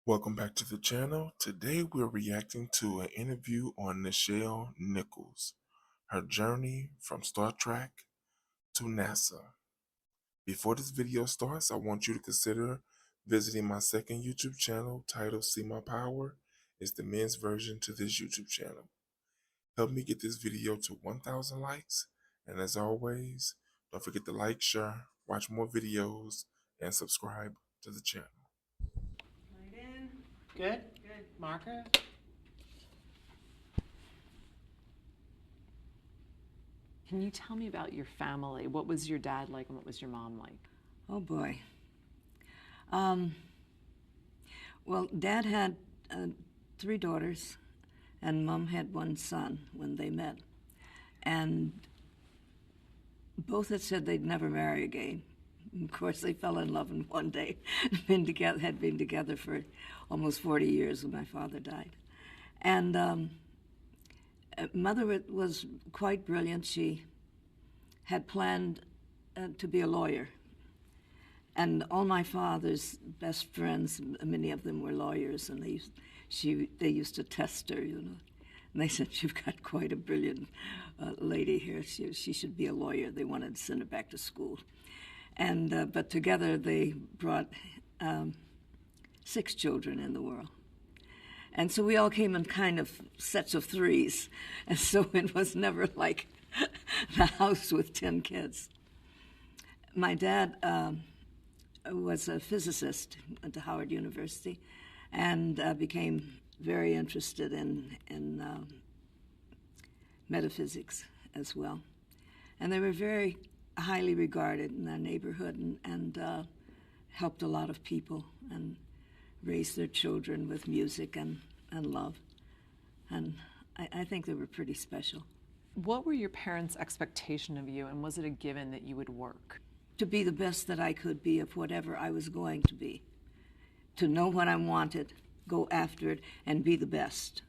Welcome back to the channel. Today we're reacting to an interview on Nichelle Nichols, her journey from Star Trek to NASA. Before this video starts, I want you to consider visiting my second YouTube channel titled See My Power. It's the men's version to this YouTube channel. Help me get this video to 1,000 likes. And as always, don't forget to like, share, watch more videos, and subscribe to the channel. Right in. Good? Good. Marker? Can you tell me about your family? What was your dad like and what was your mom like? Oh boy. Well, Dad had 3 daughters, and Mom had 1 son when they met. And both had said they'd never marry again. Of course, they fell in love in one day. Had been together for almost 40 years when my father died. And Mother was quite brilliant. She had planned to be a lawyer. And all my father's best friends, many of them were lawyers, and they used to test her, you know. And they said, "You've got quite a brilliant lady here. She should be a lawyer." They wanted to send her back to school. And but together they brought 6 children in the world. And so we all came in kind of sets of 3s. And so it was never like the house with 10 kids. My dad was a physicist at Howard University and became very interested in metaphysics as well. And they were very highly regarded in their neighborhood and helped a lot of people and raised their children with music and love. And I think they were pretty special. What were your parents' expectation of you, and was it a given that you would work? To be the best that I could be of whatever I was going to be. To know what I wanted, go after it, and be the best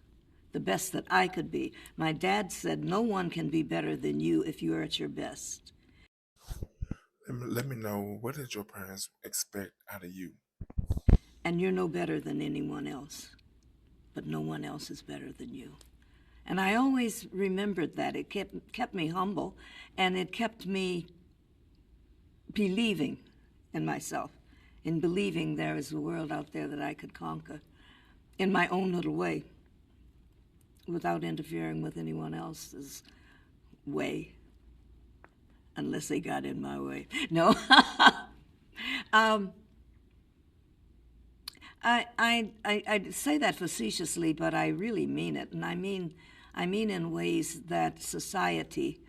that I could be. My dad said, "No one can be better than you if you are at your best." Let me know, what did your parents expect out of you? And you're no better than anyone else, but no one else is better than you. And I always remembered that. It kept me humble, and it kept me believing in myself, in believing there is a world out there that I could conquer in my own little way, without interfering with anyone else's way, unless they got in my way. No. I say that facetiously, but I really mean it, and I mean in ways that society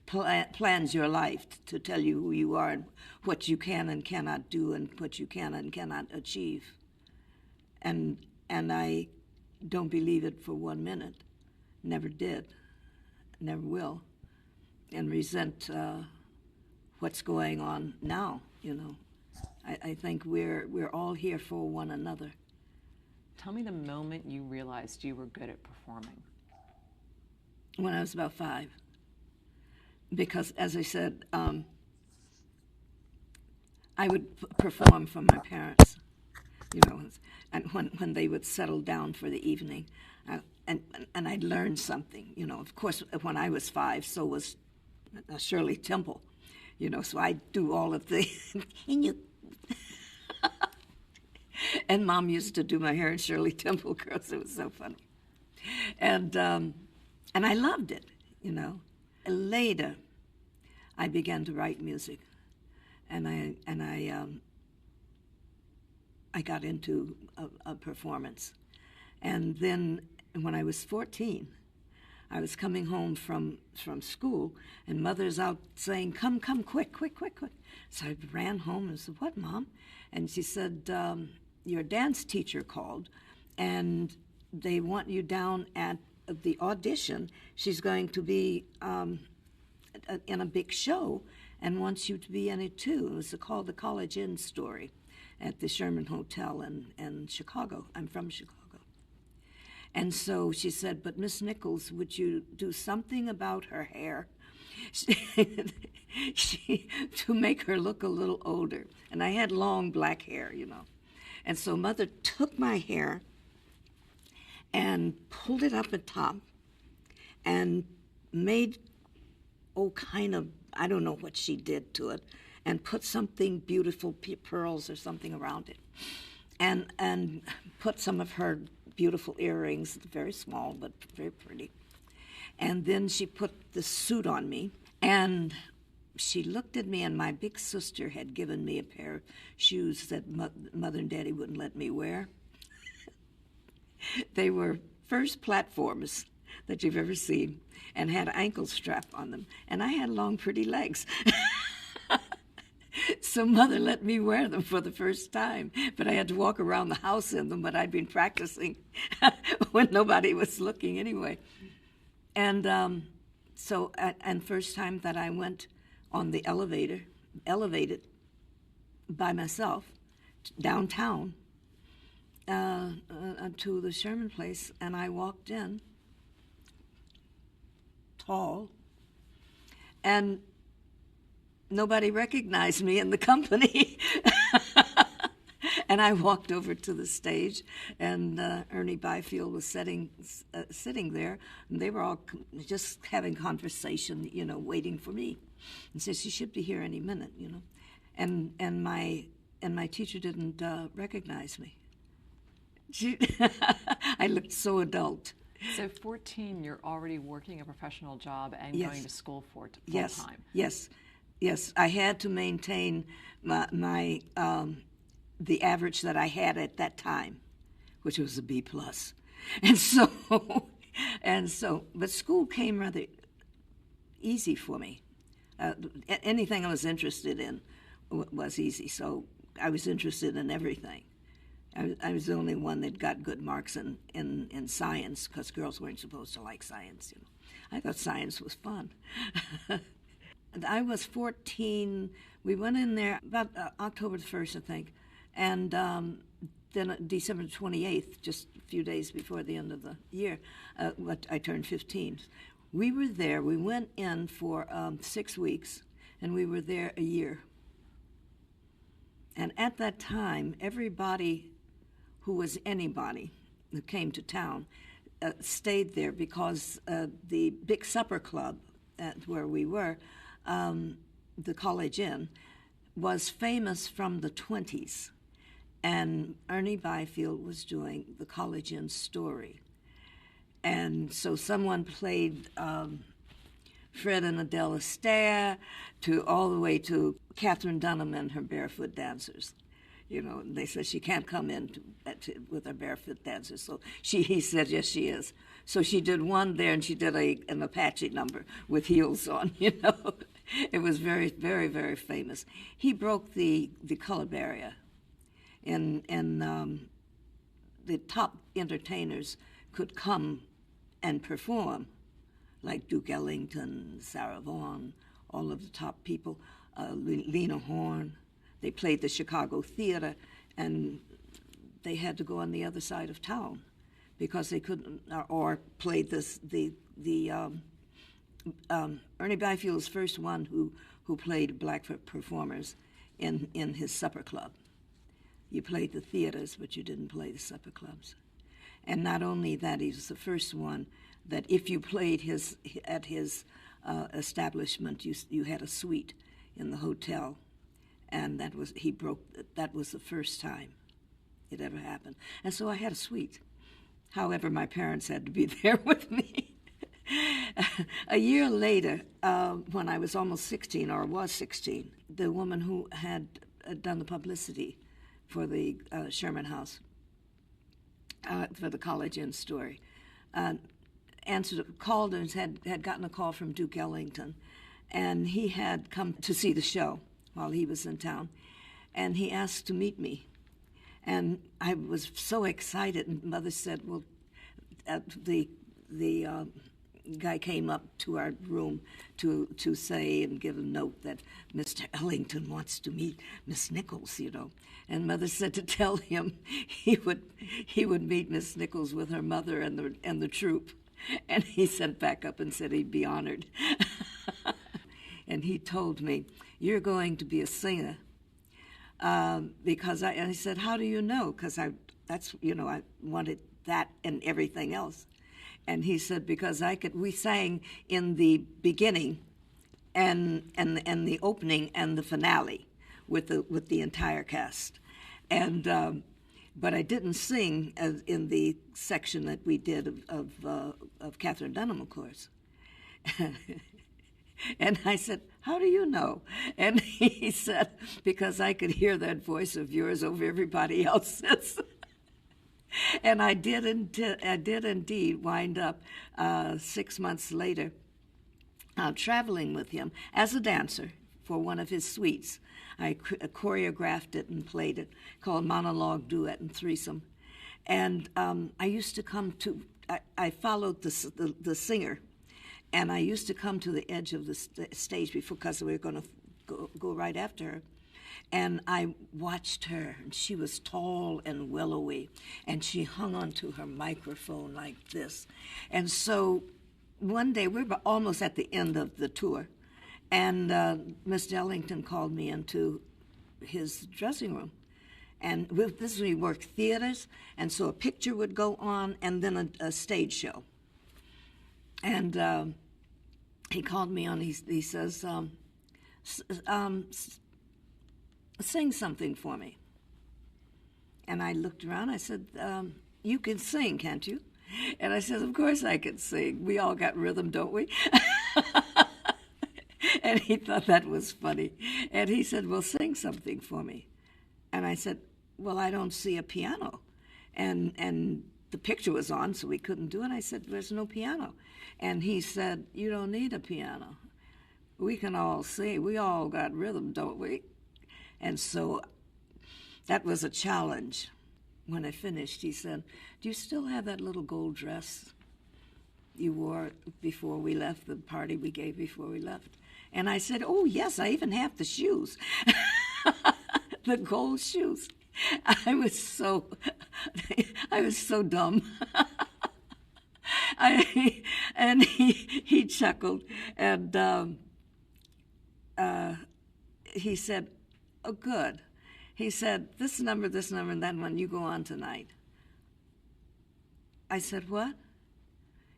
plans your life to tell you who you are and what you can and cannot do and what you can and cannot achieve. And I don't believe it for 1 minute. Never did. Never will. And resent what's going on now, you know. I think we're all here for one another. Tell me the moment you realized you were good at performing. When I was about 5. Because, as I said, I would perform for my parents, you know, and when they would settle down for the evening, and I'd learn something, you know. Of course, when I was 5, so was Shirley Temple, you know. So I'd do all of the and Mom used to do my hair in Shirley Temple curls. It was so funny, and I loved it, you know. Later, I began to write music, and I got into a performance. And then when I was 14, I was coming home from school, and Mother's out saying, come, quick. So I ran home and said, "What, Mom?" And she said, "Your dance teacher called, and they want you down at the audition. She's going to be in a big show and wants you to be in it too." It was called the College Inn Story at the Sherman Hotel in Chicago. I'm from Chicago. And so she said, "But Miss Nichols, would you do something about her hair? to make her look a little older. And I had long black hair, And so Mother took my hair and pulled it up at top and made, I don't know what she did to it, and put something beautiful, pearls or something around it. And put some of her beautiful earrings, very small but very pretty. And then she put the suit on me, and she looked at me, and my big sister had given me a pair of shoes that Mother and Daddy wouldn't let me wear. They were first platforms that you've ever seen and had an ankle strap on them. And I had long, pretty legs. So Mother let me wear them for the first time, but I had to walk around the house in them, but I'd been practicing when nobody was looking anyway. And and first time that I went on the elevated by myself downtown to the Sherman place, and I walked in, tall, and nobody recognized me in the company. And I walked over to the stage, and Ernie Byfield was sitting there, and they were all just having conversation, waiting for me. And said she should be here any minute, And my teacher didn't recognize me. I looked so adult. So 14, you're already working a professional job and Yes. going to school full Yes, time. yes. I had to maintain my the average that I had at that time, which was a B plus, and so but school came rather easy for me. Anything I was interested in was easy, so I was interested in everything. I was the only one that got good marks in science, because girls weren't supposed to like science. I thought science was fun. I was 14. We went in there about October the 1st, I think, and then December 28th, just a few days before the end of the year, I turned 15. We were there. We went in for 6 weeks, and we were there a year. And at that time, everybody who was anybody who came to town stayed there, because the big supper club where we were, the College Inn, was famous from the 20s. And Ernie Byfield was doing the College Inn story. And so someone played Fred and Adele Astaire all the way to Catherine Dunham and her Barefoot Dancers. They said she can't come in with her barefoot dancers. So he said, yes, she is. So she did one there, and she did an Apache number with heels on, It was very, very, very famous. He broke the color barrier. And the top entertainers could come and perform, like Duke Ellington, Sarah Vaughan, all of the top people, Lena Horne. They played the Chicago Theater, and they had to go on the other side of town because they couldn't, or played Ernie Byfield's first one who played black performers in his supper club. You played the theaters, but you didn't play the supper clubs. And not only that, he was the first one that if you played at his establishment, you had a suite in the hotel. And that was the first time it ever happened. And so I had a suite. However, my parents had to be there with me. A year later, when I was almost 16, or was 16, the woman who had done the publicity for the Sherman House, for the College Inn story, called and had gotten a call from Duke Ellington, and he had come to see the show while he was in town, and he asked to meet me. And I was so excited, and Mother said, well, the guy came up to our room to say and give a note that Mr. Ellington wants to meet Miss Nichols, And Mother said to tell him he would meet Miss Nichols with her mother and the troupe. And he sent back up and said he'd be honored. and he told me, "You're going to be a singer." Because I said, "How do you know?" Because I wanted that and everything else. And he said, "Because we sang in the beginning and the opening and the finale with the entire cast. And but I didn't sing in the section that we did of Catherine Dunham, of course." And I said, "How do you know?" And he said, "Because I could hear that voice of yours over everybody else's." And I did indeed wind up 6 months later traveling with him as a dancer for one of his suites. I choreographed it and played it, called Monologue, Duet, and Threesome. And I used to come to, I followed the singer, and I used to come to the edge of the stage because we were going to go right after her. And I watched her, and she was tall and willowy, and she hung onto her microphone like this. And so one day, we were almost at the end of the tour, and Mr. Ellington called me into his dressing room. And this is when he worked theaters, and so a picture would go on, and then a stage show. And he called me on, he says, "Sing something for me." And I looked around, I said, "You can sing, can't you?" And I said, "Of course I can sing. We all got rhythm, don't we?" And he thought that was funny. And he said, "Well, sing something for me." And I said, "Well, I don't see a piano." And the picture was on, so we couldn't do it. I said, "There's no piano." And he said, "You don't need a piano. We can all sing. We all got rhythm, don't we?" And so that was a challenge. When I finished, he said, "Do you still have that little gold dress you wore before we left, the party we gave before we left?" And I said, "Oh, yes, I even have the shoes." The gold shoes. I was so dumb. And he chuckled, and he said, "Oh, good." He said, this number, and that one, you go on tonight." I said, "What?"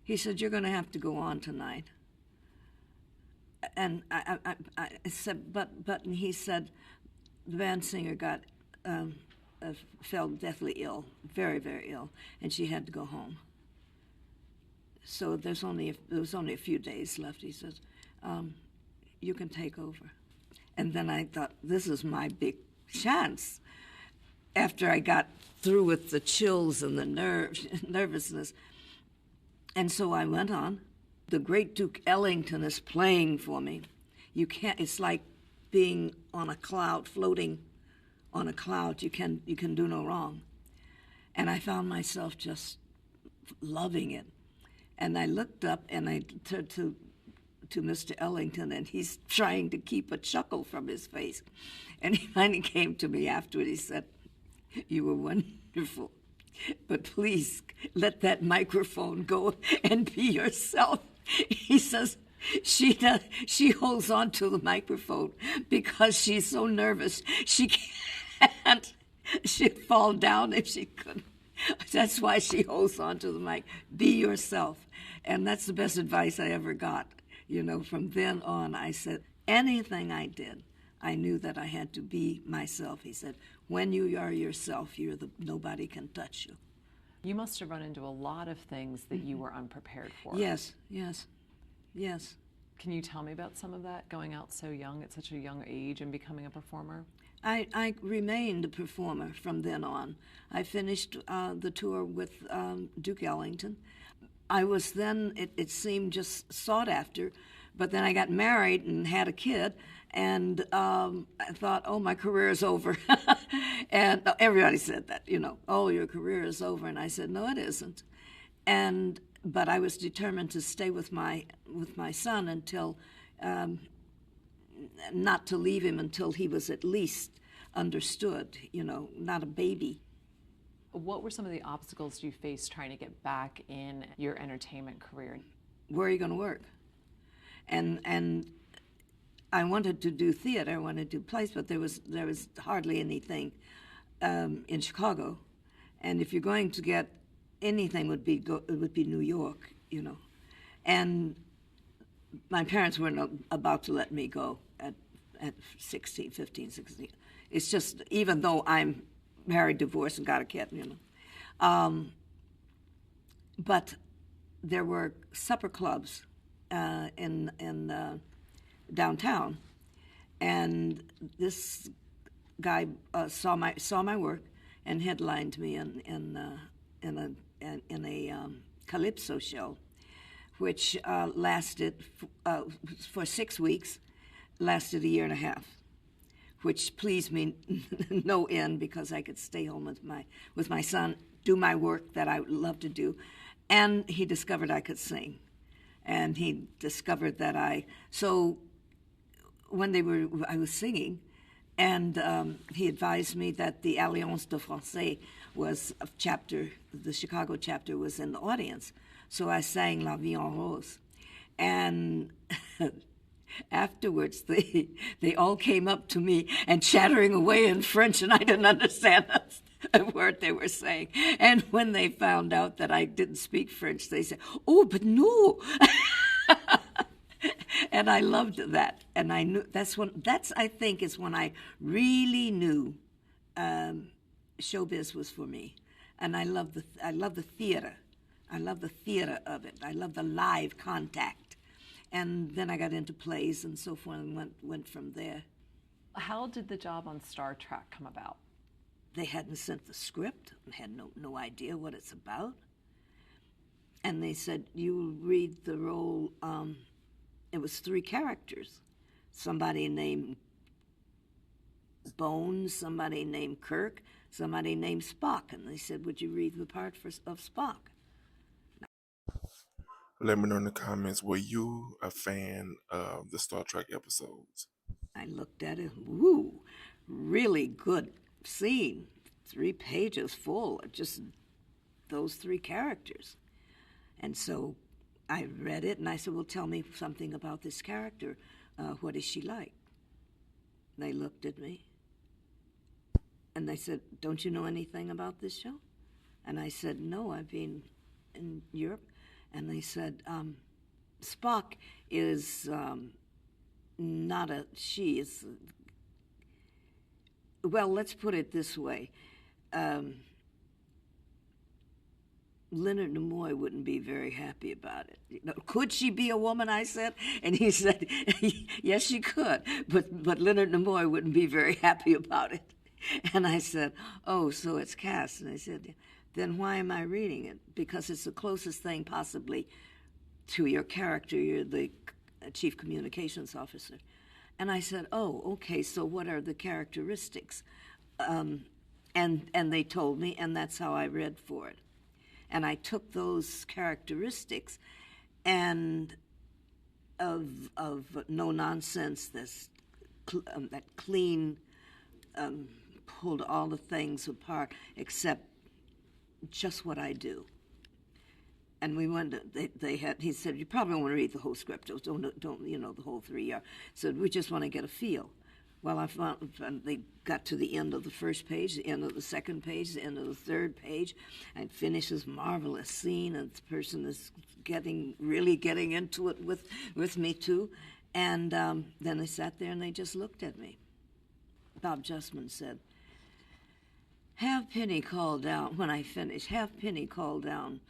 He said, "You're going to have to go on tonight." And I said, but, and he said, the band singer fell deathly ill, very, very ill, and she had to go home. So there was only a few days left. He says, "You can take over." And then I thought, this is my big chance. After I got through with the chills and the nervousness. And so I went on. The great Duke Ellington is playing for me. It's like being on a cloud, floating on a cloud. You can do no wrong. And I found myself just loving it. And I looked up and I turned to Mr. Ellington, and he's trying to keep a chuckle from his face. And he finally came to me afterward. He said, "You were wonderful, but please let that microphone go and be yourself." He says, she holds on to the microphone because she's so nervous. She'd fall down if she couldn't. That's why she holds on to the mic. Be yourself. And that's the best advice I ever got. From then on, I said, anything I did, I knew that I had to be myself. He said, when you are yourself, nobody can touch you. You must have run into a lot of things that you were unprepared for. Yes. Can you tell me about some of that, going out so young, at such a young age, and becoming a performer? I remained a performer from then on. I finished the tour with Duke Ellington. I was then, it seemed, just sought after, but then I got married and had a kid, and I thought, oh, my career is over. And everybody said that, "Oh, your career is over." And I said, no, it isn't. But I was determined to stay with my son until, not to leave him until he was at least understood, not a baby. What were some of the obstacles you faced trying to get back in your entertainment career? Where are you going to work? And I wanted to do theater, I wanted to do plays, but there was hardly anything in Chicago. And if you're going to get anything, it would be New York, you know. And my parents weren't about to let me go at 16, 15, 16. It's just, even though I'm married, divorced, and got a kid, you know. But there were supper clubs in downtown, and this guy saw my work and headlined me in a calypso show, which lasted for 6 weeks, lasted a year and a half, which pleased me no end because I could stay home with my son, do my work that I love to do, and he discovered I could sing, and he discovered that so when I was singing, and he advised me that the Alliance de Français was a chapter, the Chicago chapter was in the audience. So I sang La Vie en Rose. And afterwards, they all came up to me and chattering away in French, and I didn't understand a word they were saying. And when they found out that I didn't speak French, they said, "Oh, but no." And I loved that, and I knew that's I think is when I really knew showbiz was for me, and I love the theater, I love the theater of it, I love the live contact, and then I got into plays and so forth, and went from there. How did the job on Star Trek come about? They hadn't sent the script, and had no idea what it's about, and they said, "You read the role." It was 3 characters, somebody named Bones, somebody named Kirk, somebody named Spock. And they said, "Would you read the part of Spock?" Let me know in the comments, were you a fan of the Star Trek episodes? I looked at it, woo, really good scene, 3 pages full of just those 3 characters. And so I read it, and I said, "Well, tell me something about this character. What is she like?" They looked at me, and they said, "Don't you know anything about this show?" And I said, "No, I've been in Europe." And they said, "Spock is not a she. Is well, let's put it this way. Leonard Nimoy wouldn't be very happy about it." You know, "Could she be a woman?" I said, and he said, "Yes, she could, but Leonard Nimoy wouldn't be very happy about it." And I said, "Oh, so it's cast." And I said, "Then why am I reading it?" "Because it's the closest thing possibly to your character. You're the chief communications officer." And I said, "Oh, okay, so what are the characteristics?" And they told me, and that's how I read for it. And I took those characteristics and of no nonsense, that clean, pulled all the things apart except just what I do. And we went. He said, "You probably don't want to read the whole script. Don't the whole 3 year." So we just want to get a feel. Well, I found they got to the end of the first page, the end of the second page, the end of the third page, and finished this marvelous scene, and the person is really getting into it with me too. And then they sat there and they just looked at me. Bob Justman said, "Have Penny call down," when I finished, "have Penny call down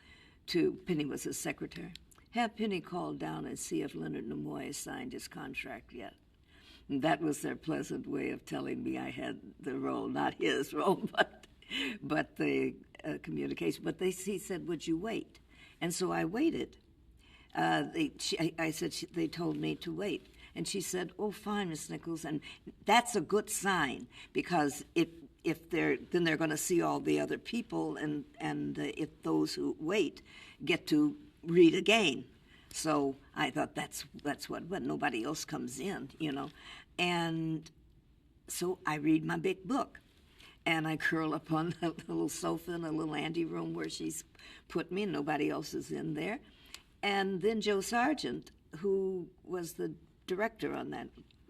to," Penny was his secretary, "have Penny call down and see if Leonard Nimoy has signed his contract yet." And that was their pleasant way of telling me I had the role, not his role, but the communication. But he said, "Would you wait?" And so I waited. They told me to wait. And she said, "Oh, fine, Miss Nichols." And that's a good sign, because then they're going to see all the other people, and if those who wait get to read again. So I thought that's what nobody else comes in, you know. And so I read my big book, and I curl up on a little sofa in a little ante room where she's put me, and nobody else is in there. And then Joe Sargent, who was the director on that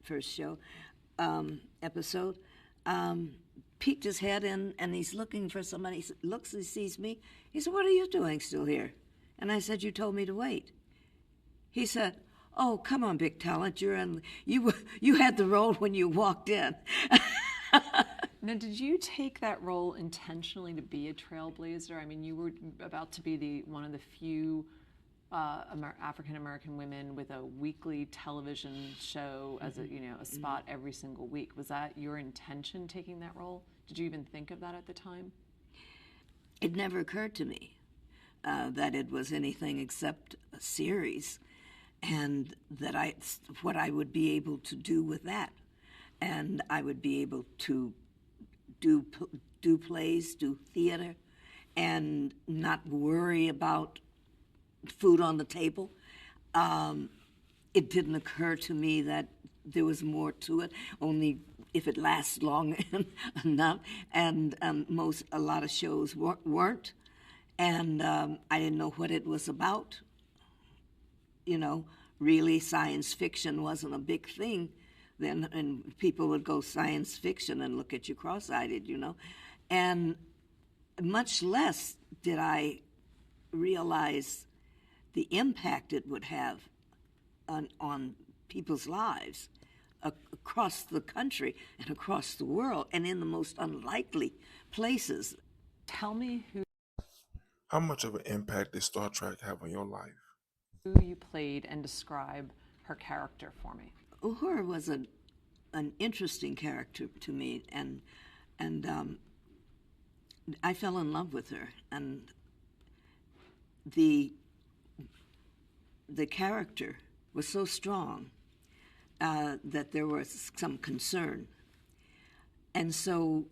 first show, episode, peeked his head in, and he's looking for somebody. He looks, he sees me. He said, "What are you doing still here?" And I said, "You told me to wait." He said, "Oh, come on, big talent. You had the role when you walked in." Now, did you take that role intentionally to be a trailblazer? I mean, you were about to be one of the few African American women with a weekly television show as a spot every single week. Was that your intention, taking that role? Did you even think of that at the time? It never occurred to me that it was anything except a series, and that what I would be able to do with that, and I would be able to do plays, do theater, and not worry about food on the table. It didn't occur to me that there was more to it, only if it lasts long enough. And a lot of shows weren't, and I didn't know what it was about. Really, science fiction wasn't a big thing then, and people would go science fiction and look at you cross-eyed, and much less did I realize the impact it would have on people's lives across the country and across the world, and in the most unlikely places. Tell me How much of an impact did Star Trek have on your life? who you played and describe her character for me. Uhura was an interesting character to me, and I fell in love with her, and the character was so strong that there was some concern, and so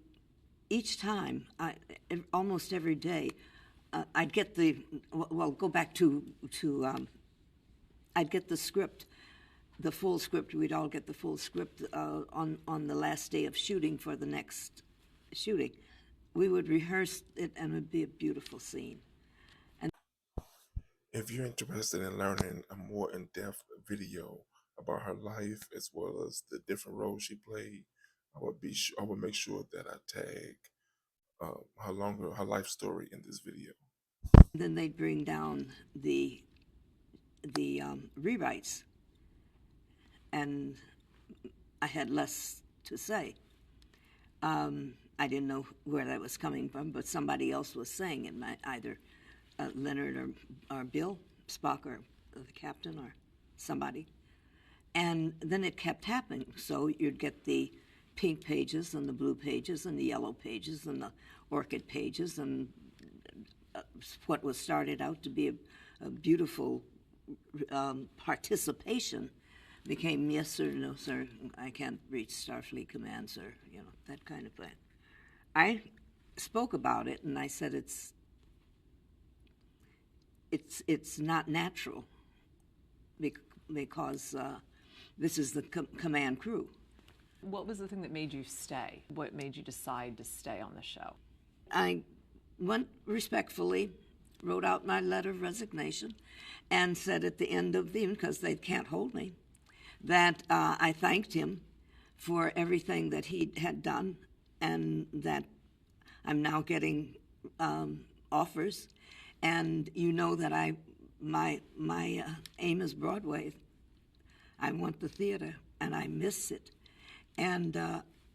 each time, almost every day, I'd get go back to I'd get the script. The full script. We'd all get the full script on the last day of shooting for the next shooting. We would rehearse it, and it would be a beautiful scene. And If you're interested in learning a more in-depth video about her life as well as the different roles she played, I would make sure that I tag her life story in this video. then they'd bring down the rewrites, and I had less to say. I didn't know where that was coming from, but somebody else was saying it, either Leonard or Bill, Spock, or the captain, or somebody. And then it kept happening. So you'd get the pink pages and the blue pages and the yellow pages and the orchid pages, and what was started out to be a beautiful participation became yes sir, no sir, I can't reach Starfleet Command, sir, that kind of thing. I spoke about it, and I said it's not natural because this is the command crew. What was the thing that made you stay? What made you decide to stay on the show? I went respectfully, wrote out my letter of resignation, and said at the end of the evening, because they can't hold me, that I thanked him for everything that he had done, and that I'm now getting offers, and that my aim is Broadway. I want the theater, and I miss it, and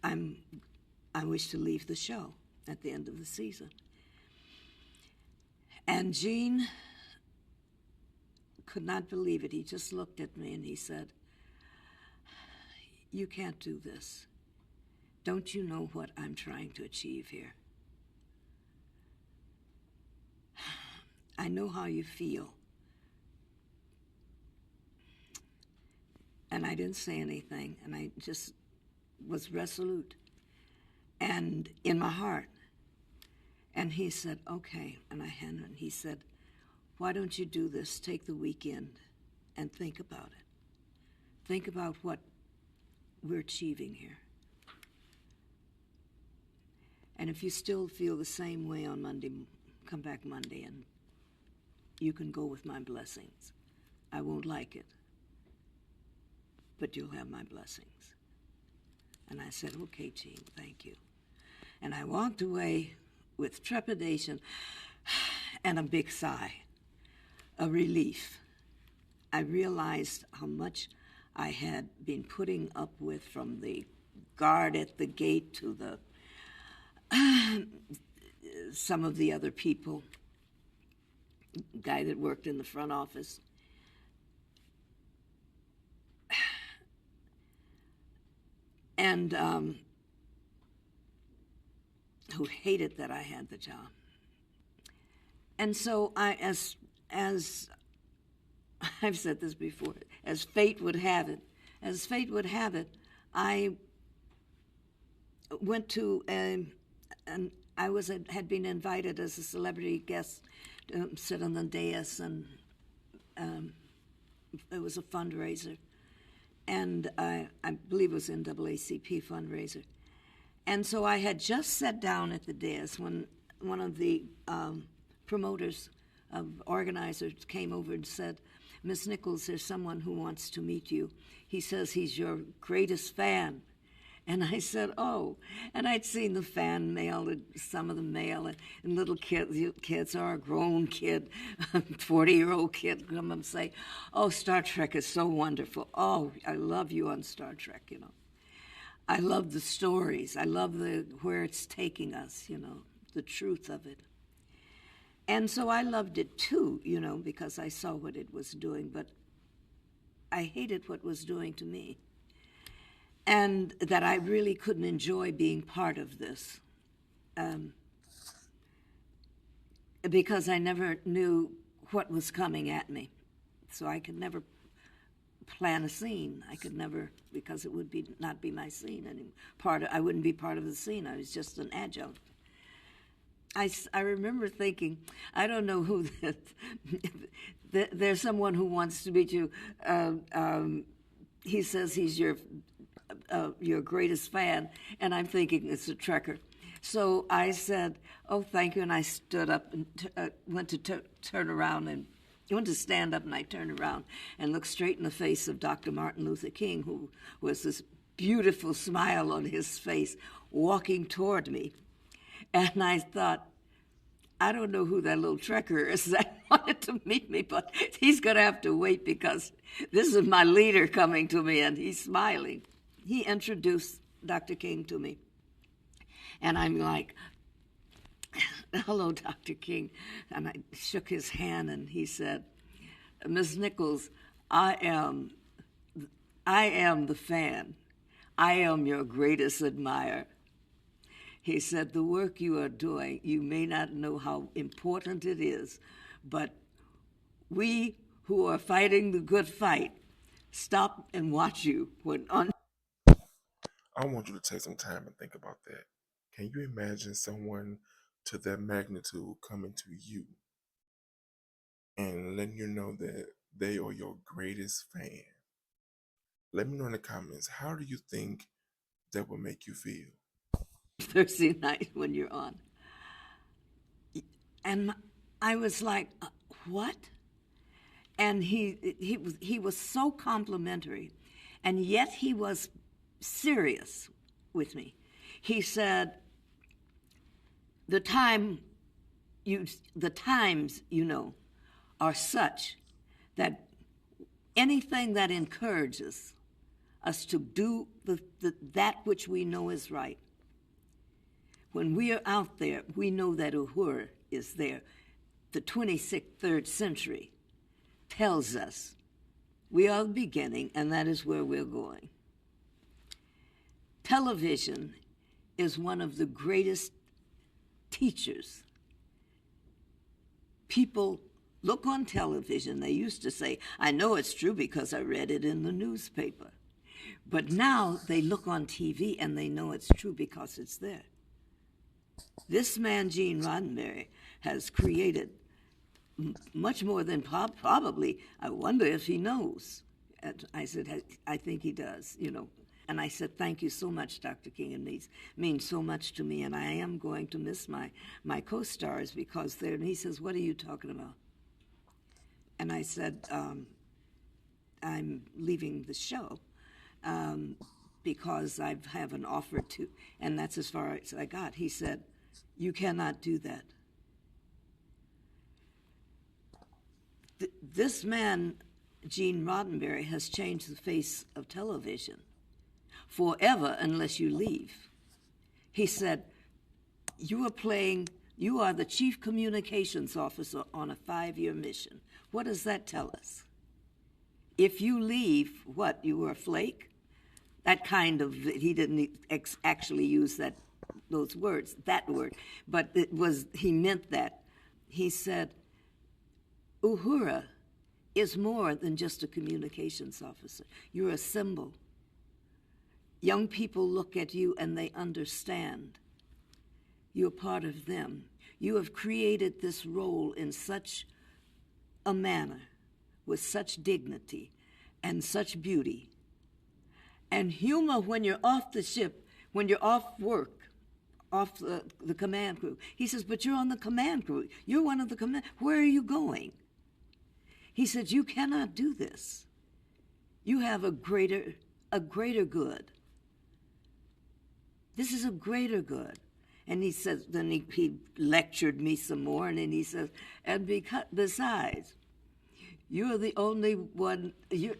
I wish to leave the show at the end of the season. And Gene could not believe it. He just looked at me and he said, "You can't do this. Don't you know what I'm trying to achieve here? I know how you feel." And I didn't say anything, and I just was resolute and in my heart. And he said, "Okay," and I handed him, he said, "Why don't you do this? Take the weekend and think about it. Think about what we're achieving here. And if you still feel the same way on Monday, come back Monday and you can go with my blessings. I won't like it, but you'll have my blessings. And I said, okay, Gene, thank you. And I walked away with trepidation and a big sigh, a relief. I realized how much I had been putting up with, from the guard at the gate to the some of the other people, guy that worked in the front office. And who hated that I had the job. And so as I've said this before, as fate would have it, I went to and I had been invited as a celebrity guest to sit on the dais, and it was a fundraiser, and I believe it was NAACP fundraiser. And so I had just sat down at the dais when one of the promoters, organizers, came over and said, Miss Nichols, there's someone who wants to meet you. He says he's your greatest fan. And I said, oh. And I'd seen the fan mail, some of the mail, and little kids or a grown kid, 40-year-old kid, come and say, oh, Star Trek is so wonderful. Oh, I love you on Star Trek, you know. I love the stories. I love where it's taking us, you know, the truth of it. And so I loved it too, you know, because I saw what it was doing, but I hated what it was doing to me. And that I really couldn't enjoy being part of this, because I never knew what was coming at me. So I could never plan a scene. I could never, because it would not be my scene anymore. I wouldn't be part of the scene. I was just an adjunct. I remember thinking, I don't know who that. There's someone who wants to meet you. He says he's your greatest fan, and I'm thinking it's a Trekker. So I said, oh, thank you, and I stood up and went to turn around, and went to stand up, and I turned around and looked straight in the face of Dr. Martin Luther King, who was this beautiful smile on his face, walking toward me. And I thought, I don't know who that little Trekker is that wanted to meet me, but he's going to have to wait, because this is my leader coming to me, and he's smiling. He introduced Dr. King to me, and I'm like, hello, Dr. King. And I shook his hand, and he said, Ms. Nichols, I am the fan. I am your greatest admirer. He said, the work you are doing, you may not know how important it is, but we who are fighting the good fight stop and watch you when on. I want you to take some time and think about that. Can you imagine someone to that magnitude coming to you and letting you know that they are your greatest fan? Let me know in the comments, how do you think that would make you feel? Thursday night when you're on. And I was like, what? And he was so complimentary, and yet he was serious with me. He said, the times, you know, are such that anything that encourages us to do that which we know is right. When we are out there, we know that Uhura is there. The 23rd century tells us we are the beginning, and that is where we're going. Television is one of the greatest teachers. People look on television. They used to say, I know it's true because I read it in the newspaper. But now they look on TV and they know it's true because it's there. This man, Gene Roddenberry, has created much more than probably. I wonder if he knows. And I said, I think he does, you know. And I said, thank you so much, Dr. King. It means so much to me. And I am going to miss my co-stars because they're, and he says, what are you talking about? And I said, I'm leaving the show because I have an offer to, and that's as far as I got. He said, you cannot do that. This man, Gene Roddenberry, has changed the face of television forever unless you leave. He said, you are the chief communications officer on a 5-year mission. What does that tell us? If you leave, what, you were a flake? That kind of, he didn't actually use that word, but he meant that. He said, Uhura is more than just a communications officer. You're a symbol. Young people look at you and they understand. You're part of them. You have created this role in such a manner, with such dignity and such beauty. And humor when you're off the ship, when you're off work, off the command crew. He says, but you're on the command crew. You're one of the command. Where are you going? He said, you cannot do this. You have a greater good. This is a greater good. And he says, then he lectured me some more, and then he says, and besides, you're the only one,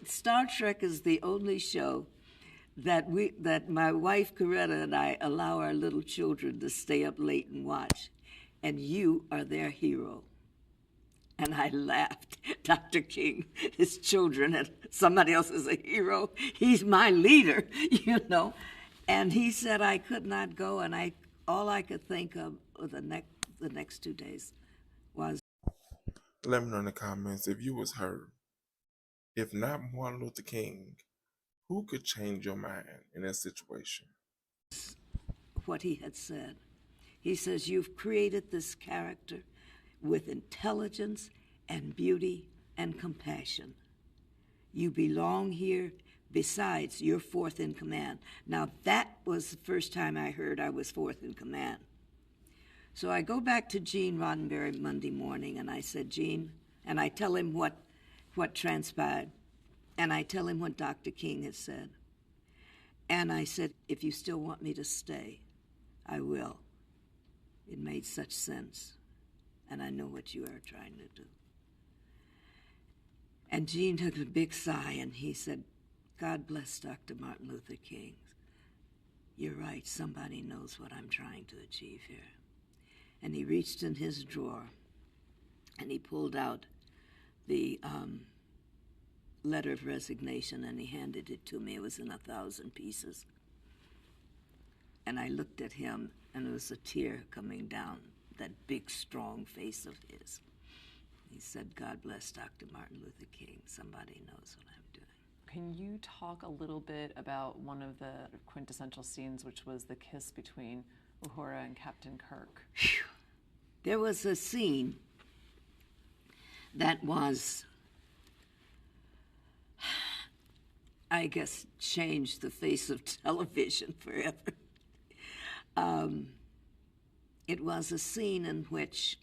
Star Trek is the only show that my wife Coretta and I allow our little children to stay up late and watch, and you are their hero. And I laughed. Dr. King, his children, and somebody else is a hero. He's my leader, you know. And he said I could not go, and all I could think of the next 2 days was. Let me know in the comments if you was her. If not Martin Luther King, who could change your mind in that situation? What he had said. He says, you've created this character with intelligence and beauty and compassion. You belong here. Besides, you're fourth in command. Now, that was the first time I heard I was fourth in command. So I go back to Gene Roddenberry Monday morning, and I said, Gene, and I tell him what transpired, and I tell him what Dr. King has said. And I said, if you still want me to stay, I will. It made such sense, and I know what you are trying to do. And Gene took a big sigh, and he said, God bless Dr. Martin Luther King. You're right, somebody knows what I'm trying to achieve here. And he reached in his drawer, and he pulled out the letter of resignation, and he handed it to me. It was in 1,000 pieces. And I looked at him, and there was a tear coming down that big, strong face of his. He said, God bless Dr. Martin Luther King. Somebody knows what I'm doing. Can you talk a little bit about one of the quintessential scenes, which was the kiss between Uhura and Captain Kirk? Whew. There was a scene that was, I guess, changed the face of television forever. It was a scene in which,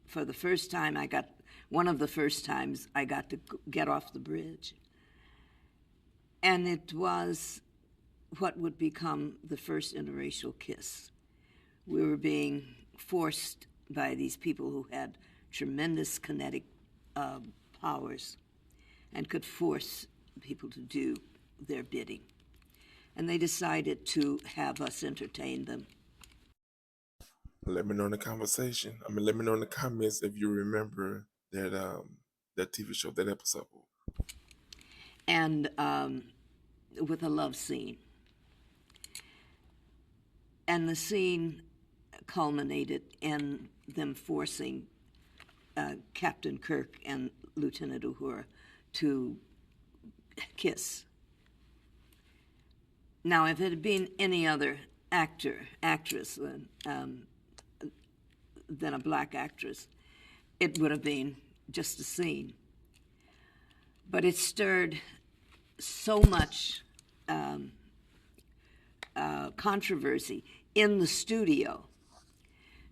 for the first time, one of the first times I got to get off the bridge. And it was what would become the first interracial kiss. We were being forced by these people who had tremendous kinetic powers and could force people to do their bidding. And they decided to have us entertain them. Let me know in the conversation. Let me know in the comments if you remember that TV show, that episode. And with a love scene. And the scene culminated in them forcing Captain Kirk and Lieutenant Uhura to kiss. Now, if it had been any other actress than a black actress, it would have been just a scene. But it stirred so much controversy in the studio.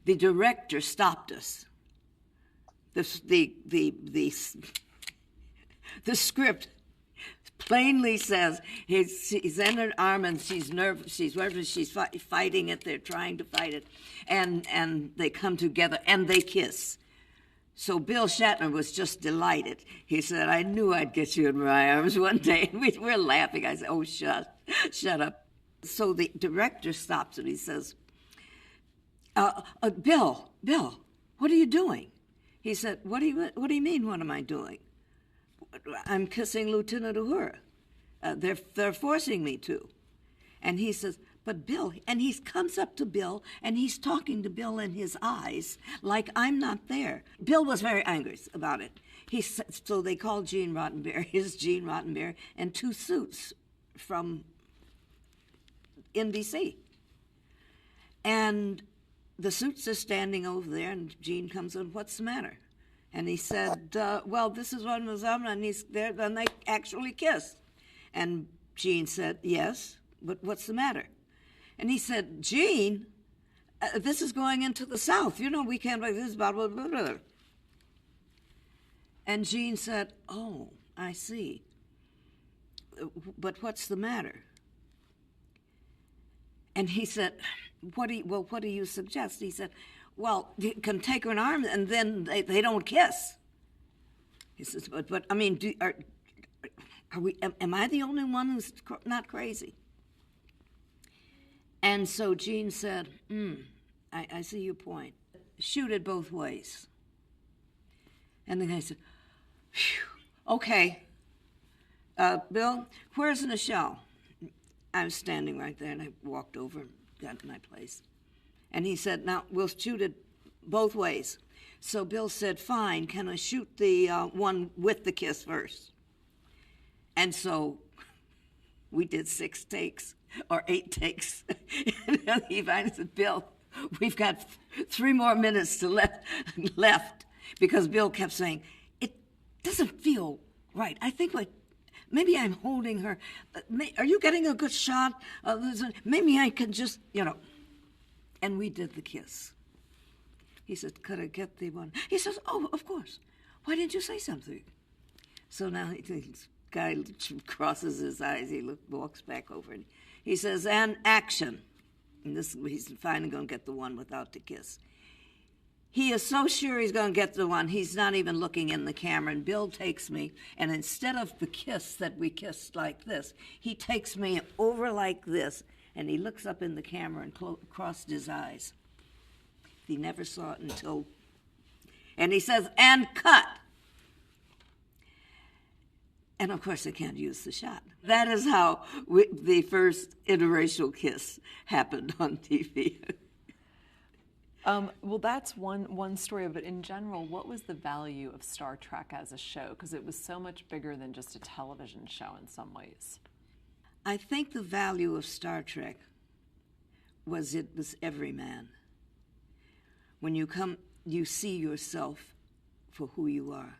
The director stopped us. The script plainly says he's in her arm and she's nervous, she's fighting it, they're trying to fight it, and they come together and they kiss. So Bill Shatner was just delighted. He said, I knew I'd get you in my arms one day. And we're laughing. I said, oh, shut up. So the director stops and he says, Bill, what are you doing? He said, what do you mean, what am I doing? I'm kissing Lieutenant Uhura. They're forcing me to. And he says, but Bill, and he comes up to Bill, and he's talking to Bill in his eyes like I'm not there. Bill was very angry about it. So they called Gene Roddenberry, and 2 suits from NBC. And the suits are standing over there, and Gene comes in, what's the matter? And he said, well, this is what was up, and he's there, and they actually kissed. And Gene said, yes, but what's the matter? And he said, Gene, this is going into the South. You know, we can't like this, blah, blah, blah, blah. And Gene said, oh, I see. But what's the matter? And he said, what do you suggest? He said, well, you can take an arm and then they don't kiss. He says, but I mean, am I the only one who's not crazy? And so Gene said, I see your point. Shoot it both ways. And the guy said, okay, Bill, where's Nichelle? I was standing right there, and I walked over and got to my place. And he said, now, we'll shoot it both ways. So Bill said, fine, can I shoot the one with the kiss first? And so we did 6 takes or 8 takes. And then he finally said, Bill, we've got 3 more minutes to left, because Bill kept saying, it doesn't feel right. I think maybe I'm holding her. Are you getting a good shot? Maybe I can just, And we did the kiss. He said, could I get the one? He says, oh, of course. Why didn't you say something? So now this guy crosses his eyes. He walks back over and he says, and action. And he's finally going to get the one without the kiss. He is so sure he's going to get the one, he's not even looking in the camera. And Bill takes me, and instead of the kiss that we kissed like this, he takes me over like this, and he looks up in the camera and crossed his eyes. He never saw it until, and he says, and cut. And of course, I can't use the shot. That is how the first interracial kiss happened on TV. Well, that's one story, but in general, what was the value of Star Trek as a show? Because it was so much bigger than just a television show in some ways. I think the value of Star Trek was it was every man. When you come, you see yourself for who you are.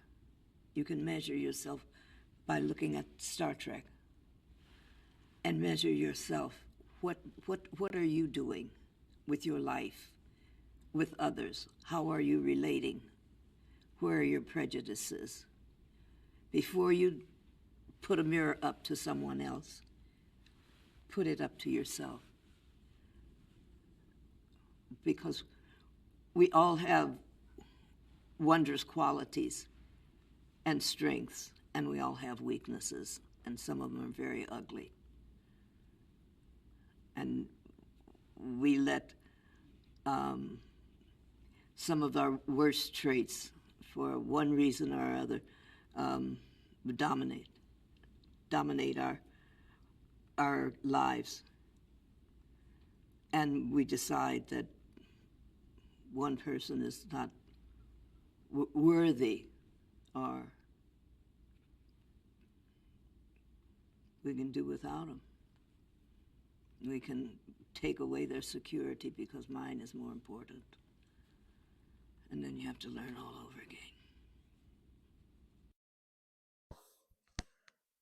You can measure yourself by looking at Star Trek and measure yourself. What are you doing with your life? With others? How are you relating? Where are your prejudices? Before you put a mirror up to someone else, put it up to yourself. Because we all have wondrous qualities and strengths, and we all have weaknesses, and some of them are very ugly. And we let some of our worst traits, for one reason or other, dominate our lives. And we decide that one person is not worthy, or we can do without them. We can take away their security because mine is more important. And then you have to learn all over again.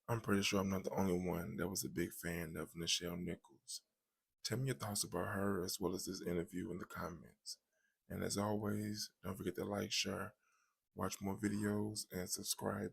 I'm pretty sure I'm not the only one that was a big fan of Nichelle Nichols. Tell me your thoughts about her as well as this interview in the comments. And as always, don't forget to like, share, watch more videos, and subscribe.